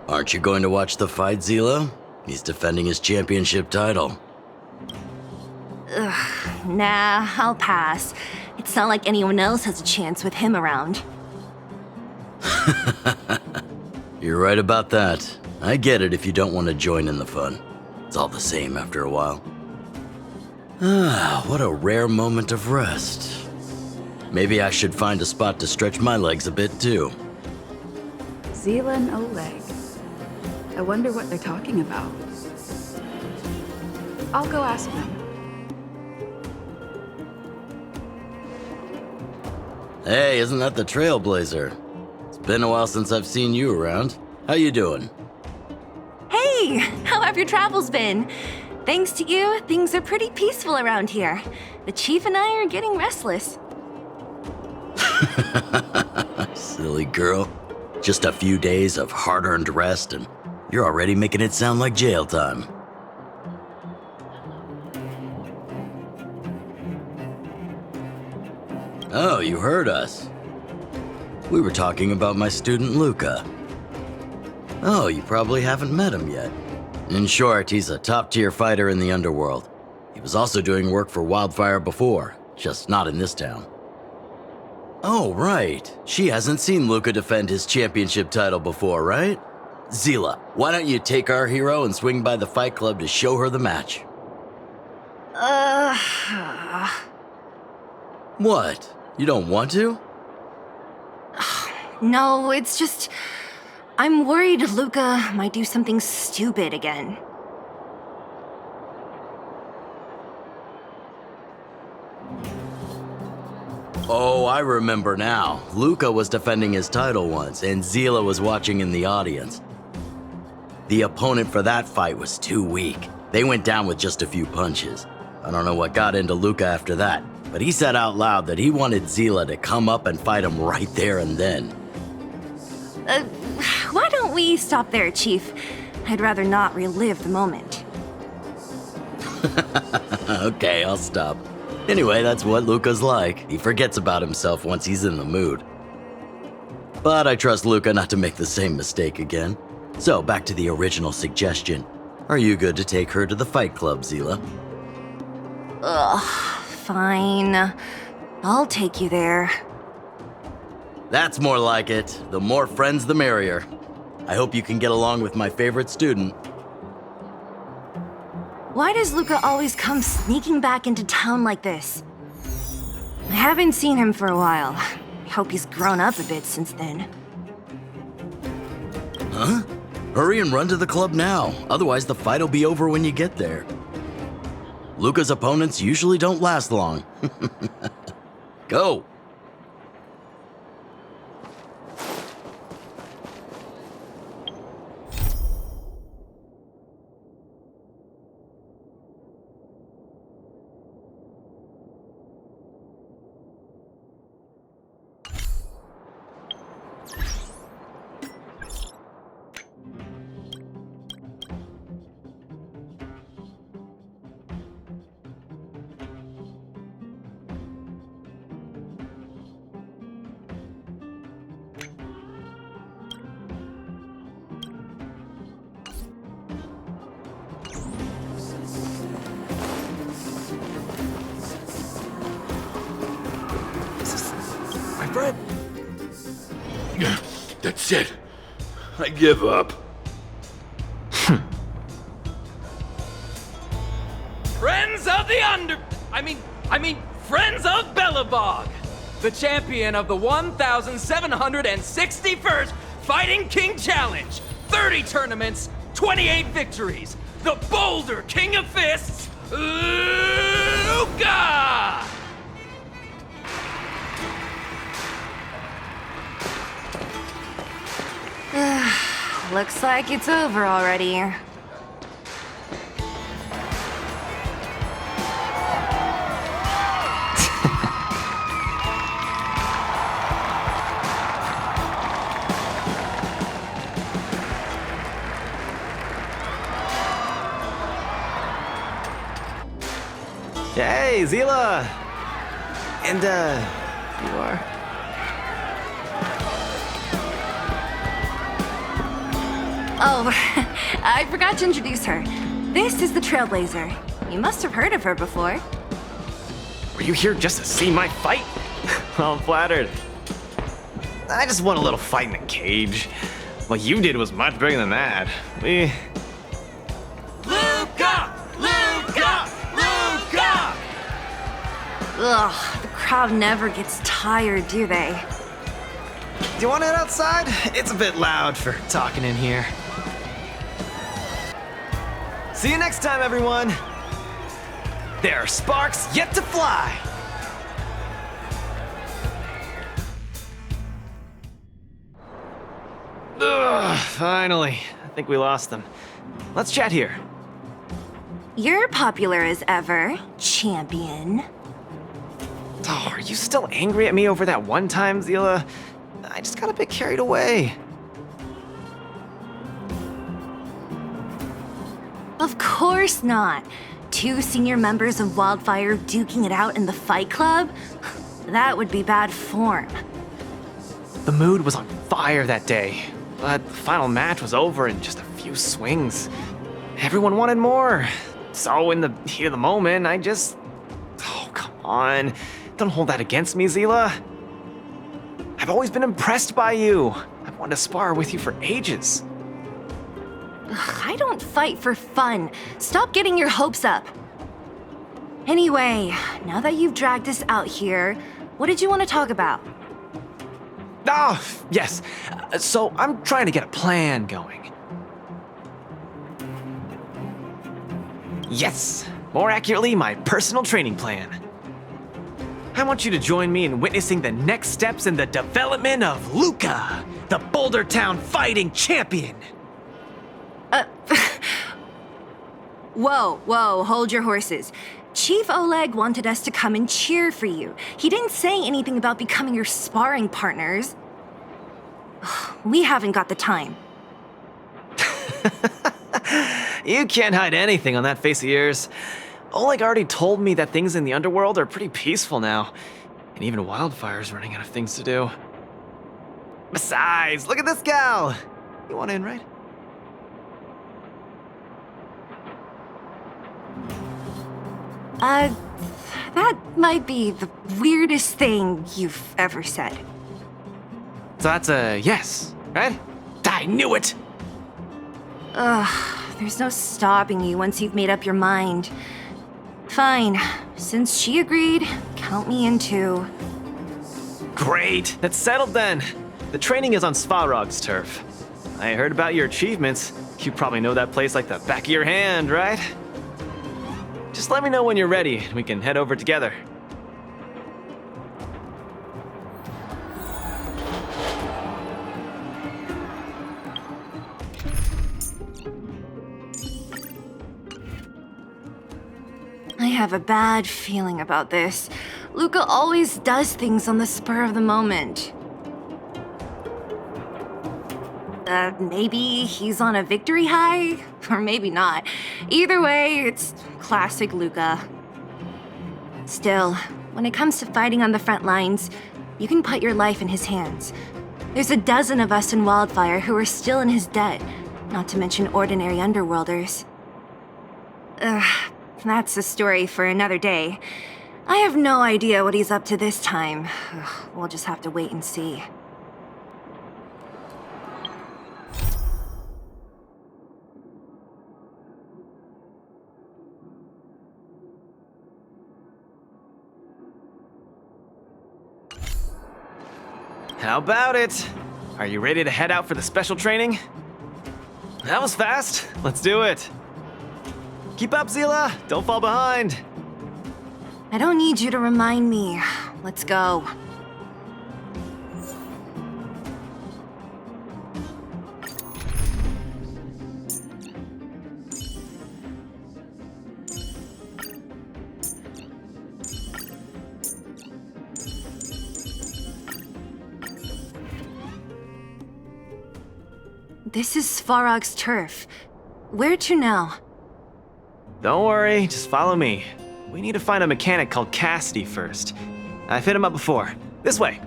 Aren't you going to watch the fight, Zila? He's defending his championship title. Nah, I'll pass. It's not like anyone else has a chance with him around. You're right about that. I get it if you don't want to join in the fun. It's all the same after a while. Ah, what a rare moment of rest. Maybe I should find a spot to stretch my legs a bit too. Zila and Oleg. I wonder what they're talking about. I'll go ask them. Hey, isn't that the Trailblazer? It's been a while since I've seen you around. How you doing? Hey, how have your travels been? Thanks to you, things are pretty peaceful around here. The Chief and I are getting restless. Silly girl. Just a few days of hard-earned rest and you're already making it sound like jail time. Oh, you heard us. We were talking about my student Luka. Oh, you probably haven't met him yet. In short, he's a top-tier fighter in the underworld. He was also doing work for Wildfire before, just not in this town. Oh, right. She hasn't seen Luka defend his championship title before, right? Zila, why don't you take our hero and swing by the fight club to show her the match? What? You don't want to? No, it's just... I'm worried Luka might do something stupid again. Oh, I remember now. Luka was defending his title once, and Zila was watching in the audience. The opponent for that fight was too weak. They went down with just a few punches. I don't know what got into Luka after that, but he said out loud that he wanted Zila to come up and fight him right there and then. Why don't we stop there, Chief? I'd rather not relive the moment. Okay, I'll stop. Anyway, that's what Luka's like. He forgets about himself once he's in the mood. But I trust Luka not to make the same mistake again. So, back to the original suggestion. Are you good to take her to the fight club, Zila? Fine. I'll take you there. That's more like it. The more friends, the merrier. I hope you can get along with my favorite student. Why does Luka always come sneaking back into town like this? I haven't seen him for a while. I hope he's grown up a bit since then. Huh? Hurry and run to the club now, otherwise the fight'll be over when you get there. Luka's opponents usually don't last long. Go! That's it. I give up. Friends of the Friends of Belobog, the champion of the 1,761st Fighting King Challenge, 30 tournaments, 28 victories, the Boulder King of Fists, Luka! Looks like it's over already. Hey, Zila! And, you are? Oh, I forgot to introduce her. This is the Trailblazer. You must have heard of her before. Were you here just to see my fight? Well, I'm flattered. I just want a little fight in the cage. What you did was much bigger than that. Luka! Luka! Luka! Ugh, the crowd never gets tired, do they? Do you want to head outside? It's a bit loud for talking in here. See you next time, everyone. There are sparks yet to fly. Ugh, finally. I think we lost them. Let's chat here. You're popular as ever, champion. Oh, are you still angry at me over that one time, Zila? I just got a bit carried away. Of course not. 2 senior members of Wildfire duking it out in the Fight Club? That would be bad form. The mood was on fire that day, but the final match was over in just a few swings. Everyone wanted more. So in the heat of the moment, I just... Oh, come on. Don't hold that against me, Zila. I've always been impressed by you. I've wanted to spar with you for ages. Ugh, I don't fight for fun. Stop getting your hopes up. Anyway, now that you've dragged us out here, what did you want to talk about? Oh, yes. So I'm trying to get a plan going. Yes, more accurately, my personal training plan. I want you to join me in witnessing the next steps in the development of Luka, the Boulder Town fighting champion. Whoa, hold your horses. Chief Oleg wanted us to come and cheer for you. He didn't say anything about becoming your sparring partners. We haven't got the time. You can't hide anything on that face of yours. Oleg already told me that things in the underworld are pretty peaceful now, and even Wildfire's running out of things to do. Besides, look at this gal! You want in, right? That might be the weirdest thing you've ever said. So that's a yes, right? I knew it! There's no stopping you once you've made up your mind. Fine. Since she agreed, count me in too. Great, that's settled then. The training is on Svarog's turf. I heard about your achievements. You probably know that place like the back of your hand, right? Just let me know when you're ready and we can head over together. I have a bad feeling about this. Luka always does things on the spur of the moment. Maybe he's on a victory high? Or maybe not. Either way, it's classic Luka. Still, when it comes to fighting on the front lines, you can put your life in his hands. There's a dozen of us in Wildfire who are still in his debt, not to mention ordinary underworlders. That's a story for another day. I have no idea what he's up to this time. We'll just have to wait and see. How about it? Are you ready to head out for the special training? That was fast. Let's do it. Keep up, Zila. Don't fall behind. I don't need you to remind me. Let's go. This is Svarog's turf. Where to now? Don't worry, just follow me. We need to find a mechanic called Cassidy first. I've hit him up before. This way.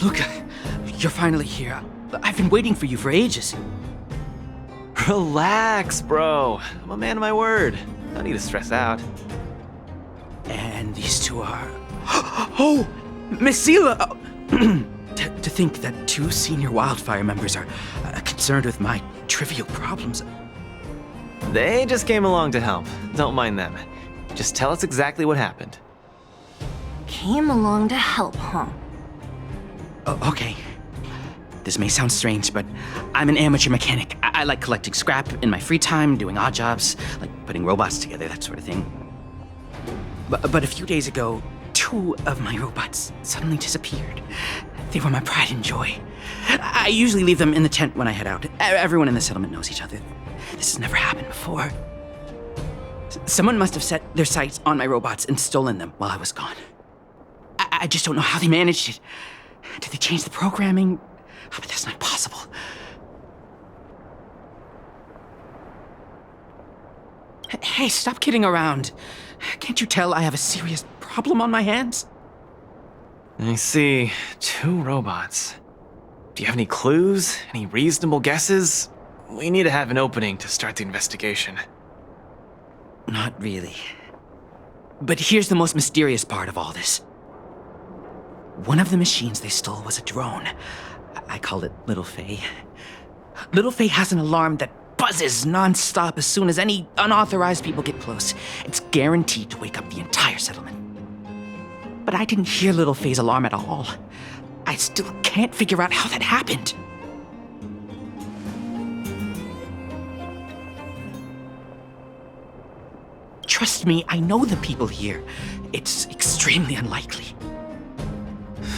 Luka, you're finally here. I've been waiting for you for ages. Relax, bro. I'm a man of my word. No need to stress out. And these two are... Oh! Miss Zila! To think that 2 senior wildfire members are concerned with my trivial problems. They just came along to help. Don't mind them. Just tell us exactly what happened. Came along to help, huh? Okay. This may sound strange, but I'm an amateur mechanic. I like collecting scrap in my free time, doing odd jobs, like putting robots together, that sort of thing. But a few days ago, 2 of my robots suddenly disappeared. They were my pride and joy. I usually leave them in the tent when I head out. Everyone in the settlement knows each other. This has never happened before. Someone must have set their sights on my robots and stolen them while I was gone. I just don't know how they managed it. Did they change the programming? Oh, but that's not possible. Hey, stop kidding around. Can't you tell I have a serious problem on my hands? I see. 2 robots. Do you have any clues? Any reasonable guesses? We need to have an opening to start the investigation. Not really. But here's the most mysterious part of all this. One of the machines they stole was a drone. I call it Little Faye. Little Faye has an alarm that buzzes non-stop as soon as any unauthorized people get close. It's guaranteed to wake up the entire settlement. But I didn't hear Little Faye's alarm at all. I still can't figure out how that happened. Trust me, I know the people here. It's extremely unlikely.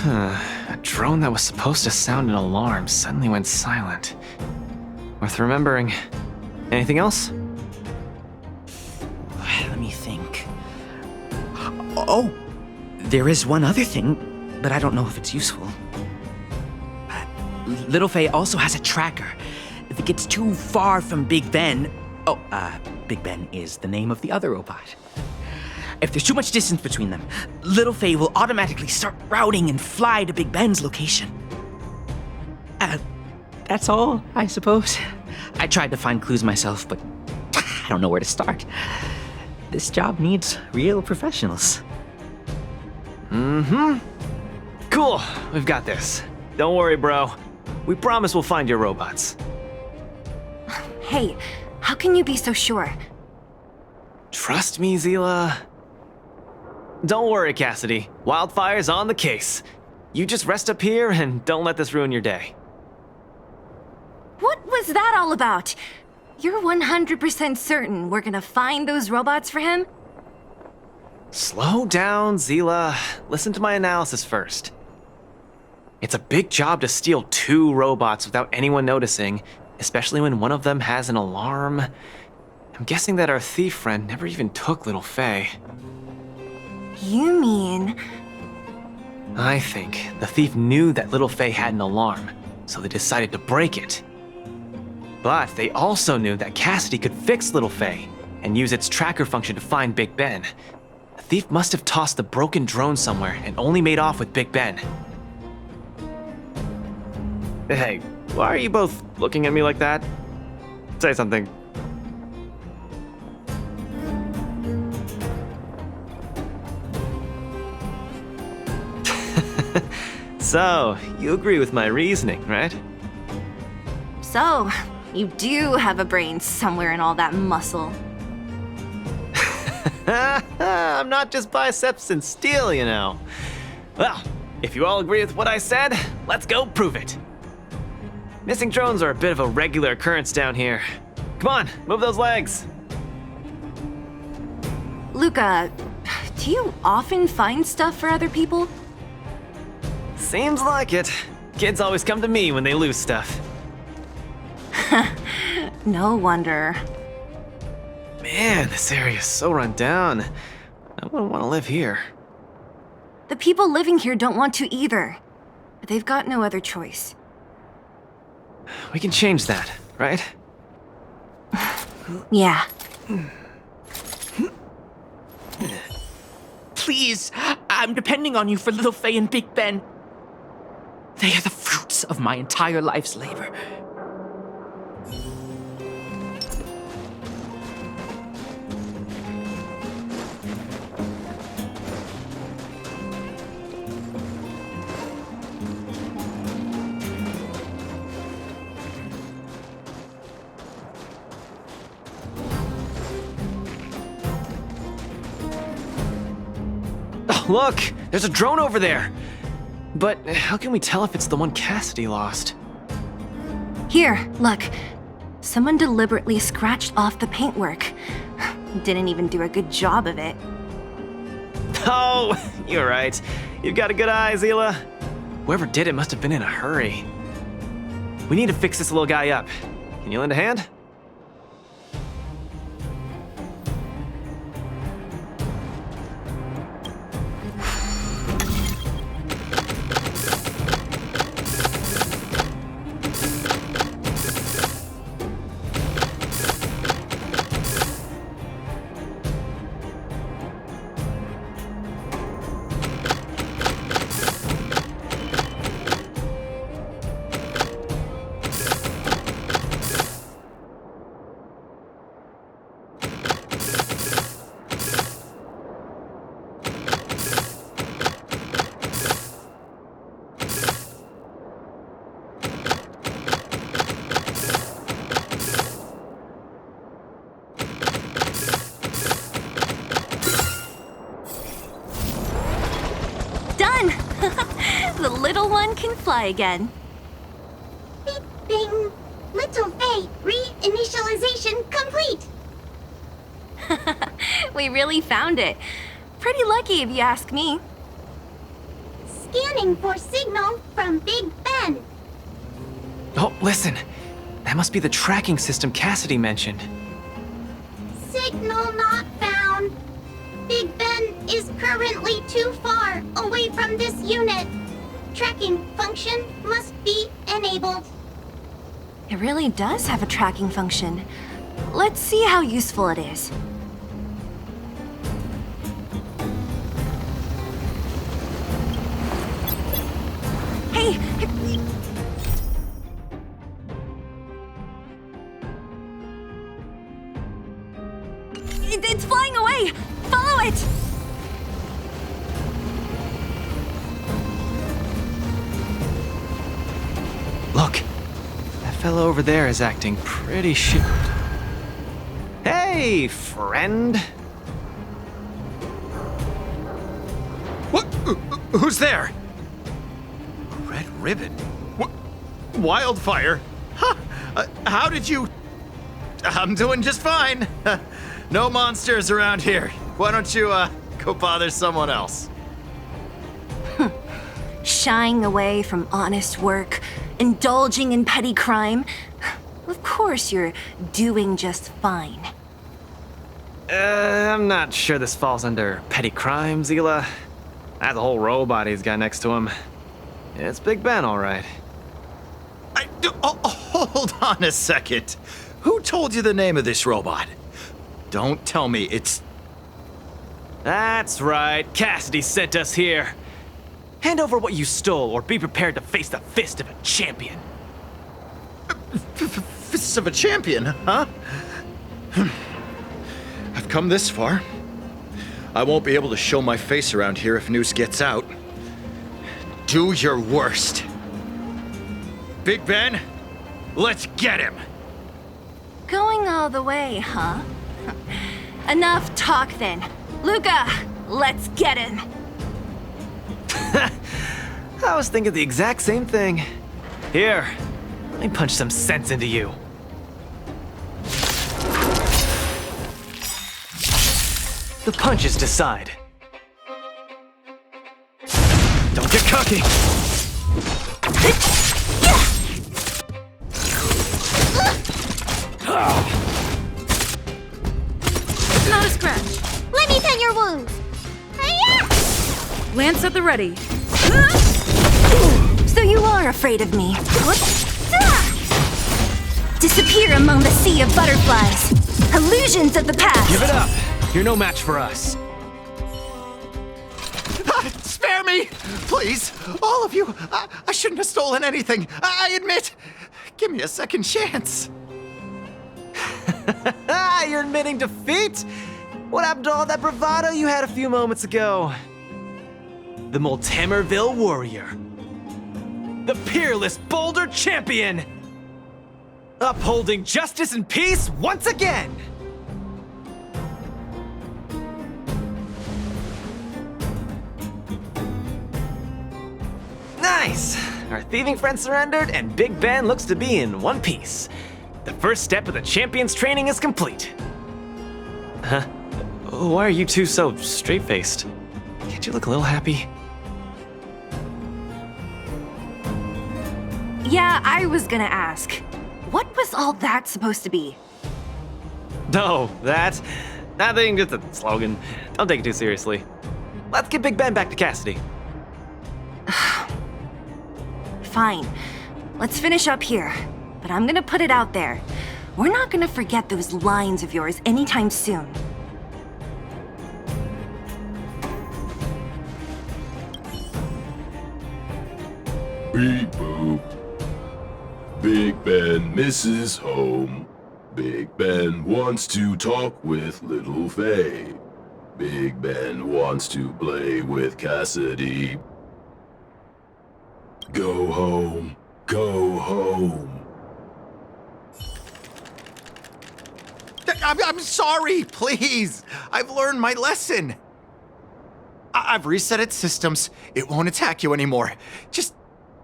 A drone that was supposed to sound an alarm suddenly went silent. Worth remembering. Anything else? Let me think. Oh, there is one other thing, but I don't know if it's useful. Little Faye also has a tracker. If it gets too far from Big Ben... Big Ben is the name of the other robot. If there's too much distance between them, Little Faye will automatically start routing and fly to Big Ben's location. That's all, I suppose. I tried to find clues myself, but I don't know where to start. This job needs real professionals. Cool. We've got this. Don't worry, bro. We promise we'll find your robots. Hey, how can you be so sure? Trust me, Zila. Don't worry, Cassidy. Wildfire's on the case. You just rest up here and don't let this ruin your day. What was that all about? You're 100% certain we're gonna find those robots for him? Slow down, Zila. Listen to my analysis first. It's a big job to steal 2 robots without anyone noticing, especially when one of them has an alarm. I'm guessing that our thief friend never even took Little Faye. You mean... I think the thief knew that Little Faye had an alarm, so they decided to break it. But they also knew that Cassidy could fix Little Faye and use its tracker function to find Big Ben. The thief must have tossed the broken drone somewhere and only made off with Big Ben. Hey, why are you both looking at me like that? Say something. So, you agree with my reasoning, right? So, you do have a brain somewhere in all that muscle. I'm not just biceps and steel, you know. Well, if you all agree with what I said, let's go prove it. Missing drones are a bit of a regular occurrence down here. Come on, move those legs. Luka, do you often find stuff for other people? Seems like it. Kids always come to me when they lose stuff. No wonder. Man, this area is so run down. I wouldn't want to live here. The people living here don't want to either. But they've got no other choice. We can change that, right? Yeah. Please, I'm depending on you for Little Faye and Big Ben. They are the fruits of my entire life's labor. Oh, look! There's a drone over there! But how can we tell if it's the one Cassidy lost? Here, look. Someone deliberately scratched off the paintwork. Didn't even do a good job of it. Oh, you're right. You've got a good eye, Zila. Whoever did it must have been in a hurry. We need to fix this little guy up. Can you lend a hand? Done! The little one can fly again. Big Bing. Little Faye, reinitialization complete. We really found it. Pretty lucky if you ask me. Scanning for signal from Big Ben. Oh, listen. That must be the tracking system Cassidy mentioned. Signal not found. Big Ben is currently too far away from this unit. Tracking function must be enabled. It really does have a tracking function. Let's see how useful it is. Hey! It's flying away! Follow it! Look, that fellow over there is acting pretty Hey, friend! What? Who's there? A red ribbon? What? Wildfire? Huh? How did you... I'm doing just fine. No monsters around here. Why don't you, go bother someone else? Shying away from honest work, indulging in petty crime. Of course you're doing just fine. I'm not sure this falls under petty crime, Zila. That's a whole robot he's got next to him. It's Big Ben, all right. Hold on a second. Who told you the name of this robot? Don't tell me it's... That's right. Cassidy sent us here. Hand over what you stole, or be prepared to face the fist of a champion. Fists of a champion, huh? I've come this far. I won't be able to show my face around here if news gets out. Do your worst. Big Ben, let's get him! Going all the way, huh? Enough talk then. Luka, let's get him! I was thinking the exact same thing. Here, let me punch some sense into you. The punches decide. Don't get cocky. Not a scratch. Let me tend your wounds. Lance at the ready. So you are afraid of me. Disappear among the sea of butterflies. Illusions of the past. Give it up. You're no match for us. spare me! Please, all of you. I shouldn't have stolen anything. I admit. Give me a second chance. You're admitting defeat? What happened to all that bravado you had a few moments ago? The Multimerville Warrior. The peerless Boulder Champion! Upholding justice and peace once again! Nice! Our thieving friend surrendered, and Big Ben looks to be in one piece. The first step of the champion's training is complete. Huh? Why are you two so straight-faced? Can't you look a little happy? Yeah, I was gonna ask. What was all that supposed to be? No, that... Nothing, just a slogan. Don't take it too seriously. Let's get Big Ben back to Cassidy. Fine. Let's finish up here. But I'm gonna put it out there. We're not gonna forget those lines of yours anytime soon. Beep boop. Big Ben misses home. Big Ben wants to talk with little Faye. Big Ben wants to play with Cassidy. Go home. Go home. I'm sorry, please. I've learned my lesson. I've reset its systems. It won't attack you anymore. Just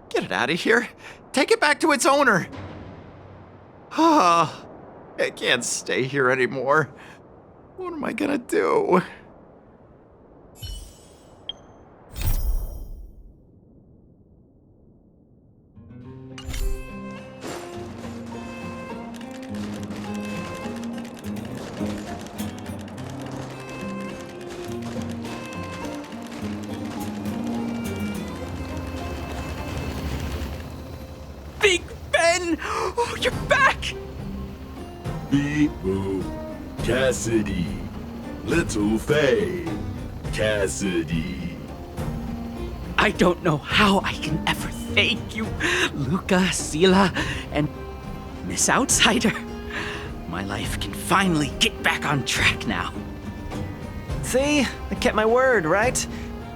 get it out of here. Take it back to its owner. Ah, I can't stay here anymore. What am I gonna do? Big Ben! Oh, you're back! Beep boop. Cassidy. Little Faye. Cassidy. I don't know how I can ever thank you, Luka, Sila, and Miss Outsider. My life can finally get back on track now. See? I kept my word, right?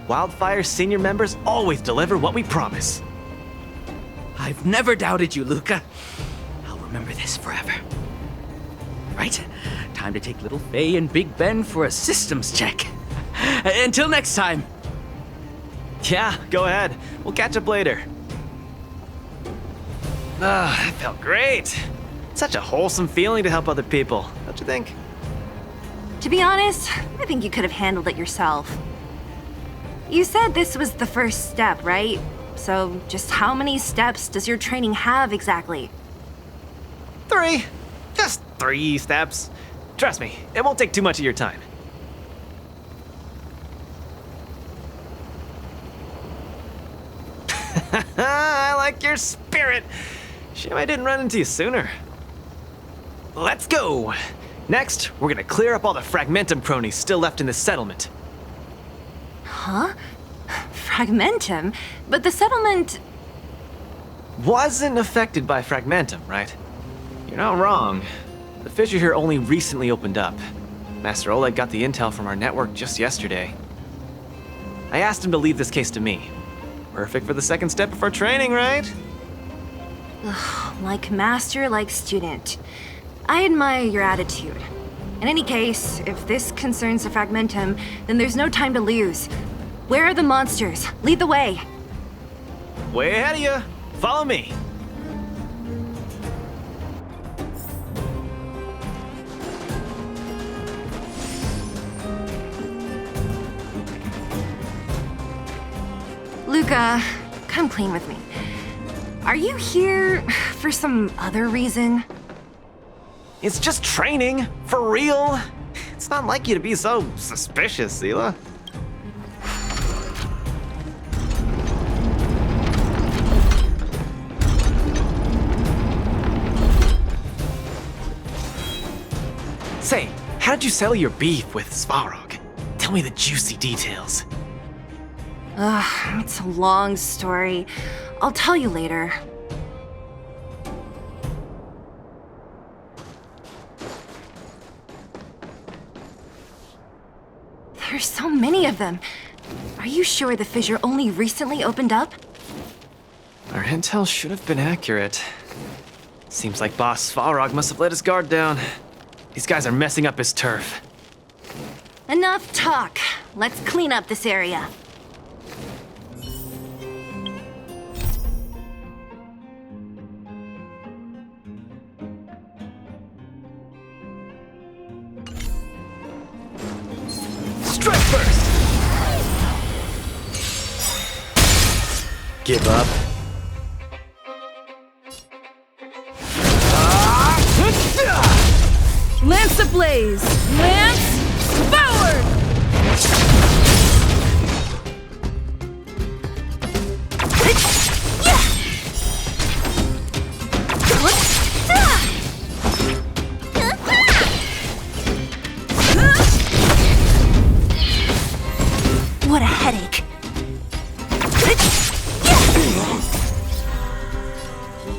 Wildfire's senior members always deliver what we promise. I've never doubted you, Luka. I'll remember this forever. Right, time to take little Faye and Big Ben for a systems check. Until next time. Yeah, go ahead. We'll catch up later. That felt great. Such a wholesome feeling to help other people, don't you think? To be honest, I think you could have handled it yourself. You said this was the first step, right? So just how many steps does your training have exactly? 3. Just 3 steps. Trust me, it won't take too much of your time. I like your spirit. Shame I didn't run into you sooner. Let's go. Next, we're gonna clear up all the Fragmentum cronies still left in this settlement. Huh? Fragmentum? But the settlement... Wasn't affected by Fragmentum, right? You're not wrong. The fissure here only recently opened up. Master Oleg got the intel from our network just yesterday. I asked him to leave this case to me. Perfect for the second step of our training, right? Like master, like student. I admire your attitude. In any case, if this concerns the Fragmentum, then there's no time to lose. Where are the monsters? Lead the way. Way ahead of you. Follow me. Luka, come clean with me. Are you here for some other reason? It's just training, for real. It's not like you to be so suspicious, Sila. Say, how did you settle your beef with Svarog? Tell me the juicy details. Ugh, it's a long story. I'll tell you later. There's so many of them. Are you sure the fissure only recently opened up? Our intel should have been accurate. Seems like Boss Svarog must have let his guard down. These guys are messing up his turf. Enough talk. Let's clean up this area. Strike first! Give up? Lance ablaze! Lance forward! What a headache.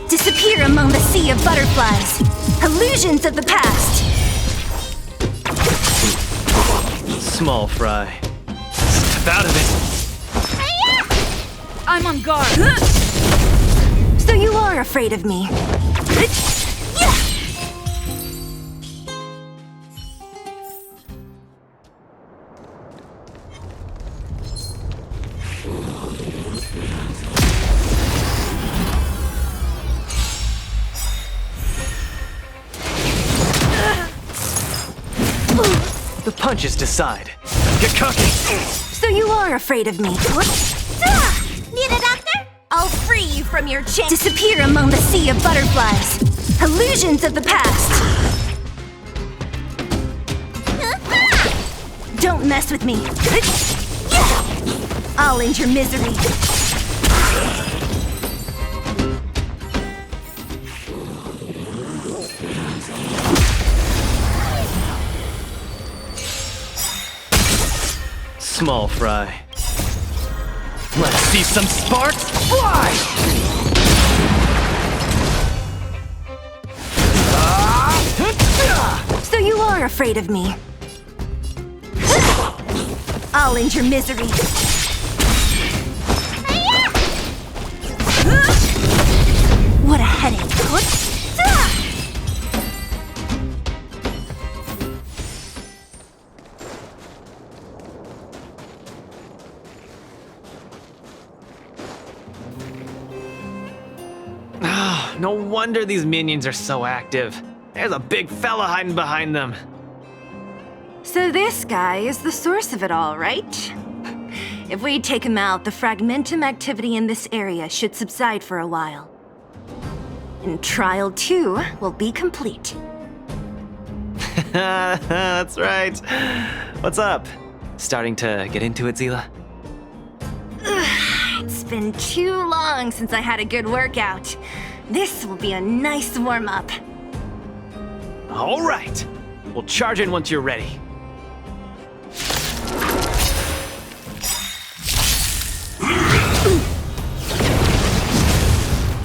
Disappear among the sea of butterflies. Illusions of the past. Small fry. Step out of it. I'm on guard. So you are afraid of me. The punches decide. Get cocky. So you are afraid of me. Need a doctor? I'll free you from your chain. Disappear among the sea of butterflies. Illusions of the past. Don't mess with me. I'll end your misery. Small fry. Let's see some sparks fly! So you are afraid of me. I'll end your misery. What a headache. No wonder these minions are so active. There's a big fella hiding behind them. So this guy is the source of it all, right? If we take him out, the fragmentum activity in this area should subside for a while. And Trial 2 will be complete. That's right. What's up? Starting to get into it, Zila? It's been too long since I had a good workout. This will be a nice warm-up. All right. We'll charge in once you're ready.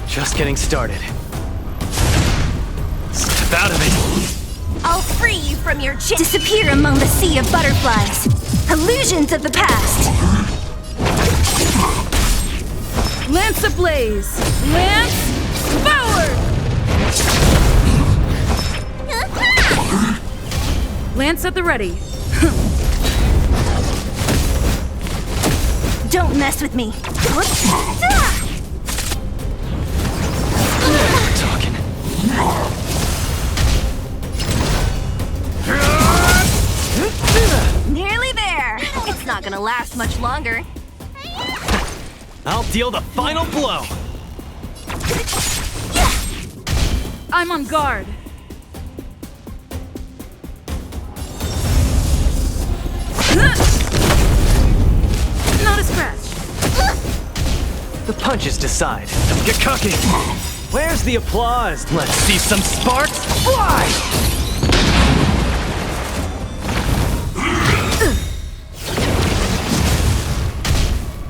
Just getting started. Step out of it. I'll free you from your chain. Disappear among the sea of butterflies. Illusions of the past. Lance ablaze! Lance forward! Lance at the ready. Don't mess with me. Talking. Nearly there. It's not gonna last much longer. I'll deal the final blow. I'm on guard. Not a scratch. The punches decide. Get cocky. Where's the applause? Let's see some sparks fly!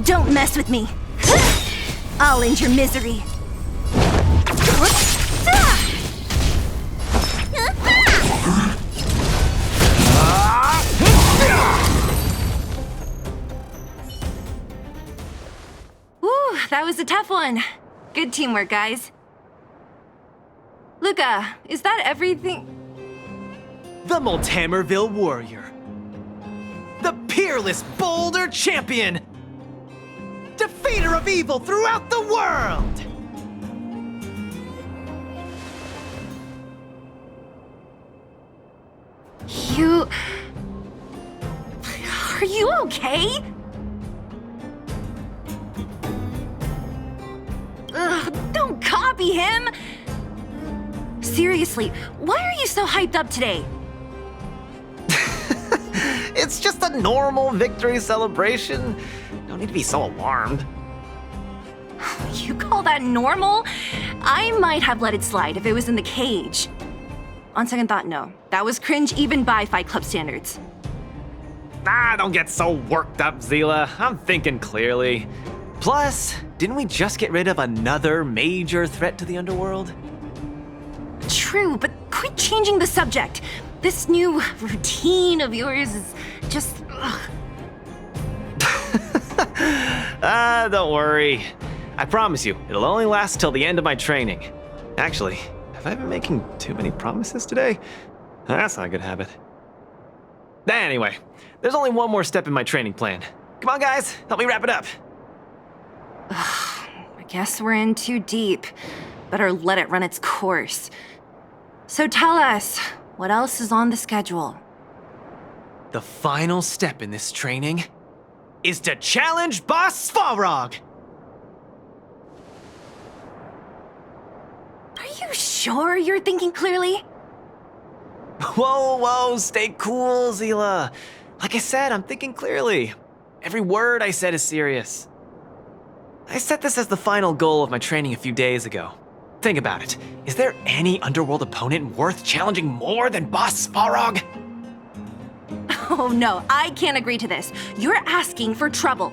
Don't mess with me. I'll end your misery. Ooh, that was a tough one. Good teamwork, guys. Luka, is that everything? The Multamerville Warrior. The peerless Boulder champion. Defeater of evil throughout the world. You... Are you okay? Ugh, don't copy him! Seriously, why are you so hyped up today? It's just a normal victory celebration. No need to be so alarmed. You call that normal? I might have let it slide if it was in the cage. On second thought, no. That was cringe even by Fight Club standards. Don't get so worked up, Zila. I'm thinking clearly. Plus, didn't we just get rid of another major threat to the underworld? True, but quit changing the subject. This new routine of yours is just... ugh. Don't worry. I promise you, it'll only last till the end of my training. Actually, have I been making too many promises today? That's not a good habit. Anyway, there's only one more step in my training plan. Come on, guys, help me wrap it up. I guess we're in too deep. Better let it run its course. So tell us, what else is on the schedule? The final step in this training is to challenge Boss Svarog! Are you sure you're thinking clearly? Whoa, stay cool, Zila. Like I said, I'm thinking clearly. Every word I said is serious. I set this as the final goal of my training a few days ago. Think about it. Is there any underworld opponent worth challenging more than Boss Svarog? Oh no, I can't agree to this. You're asking for trouble.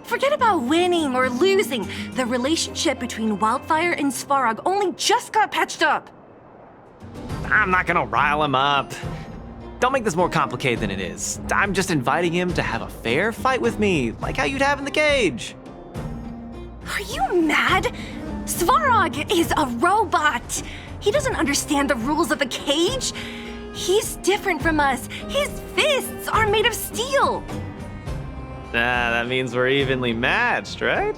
Forget about winning or losing. The relationship between Wildfire and Svarog only just got patched up. I'm not gonna rile him up. Don't make this more complicated than it is. I'm just inviting him to have a fair fight with me, like how you'd have in the cage. Are you mad? Svarog is a robot. He doesn't understand the rules of a cage. He's different from us. His fists are made of steel. That means we're evenly matched, right?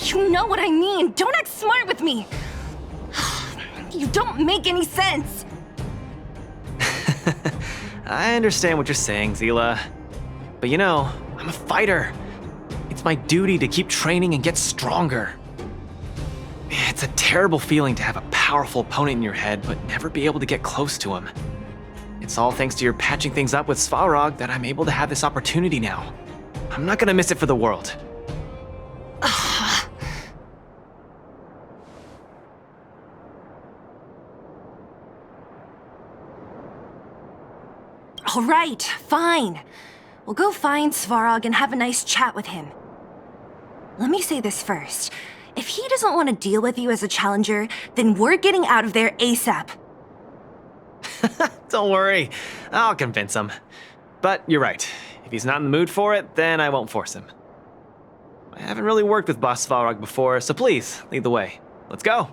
You know what I mean. Don't act smart with me. You don't make any sense. I understand what you're saying, Zila. But you know, I'm a fighter. It's my duty to keep training and get stronger. It's a terrible feeling to have a powerful opponent in your head, but never be able to get close to him. It's all thanks to your patching things up with Svarog that I'm able to have this opportunity now. I'm not gonna miss it for the world. All right, fine. We'll go find Svarog and have a nice chat with him. Let me say this first. If he doesn't want to deal with you as a challenger, then we're getting out of there ASAP. Don't worry, I'll convince him. But you're right, if he's not in the mood for it, then I won't force him. I haven't really worked with Boss Svarog before, so please, lead the way. Let's go.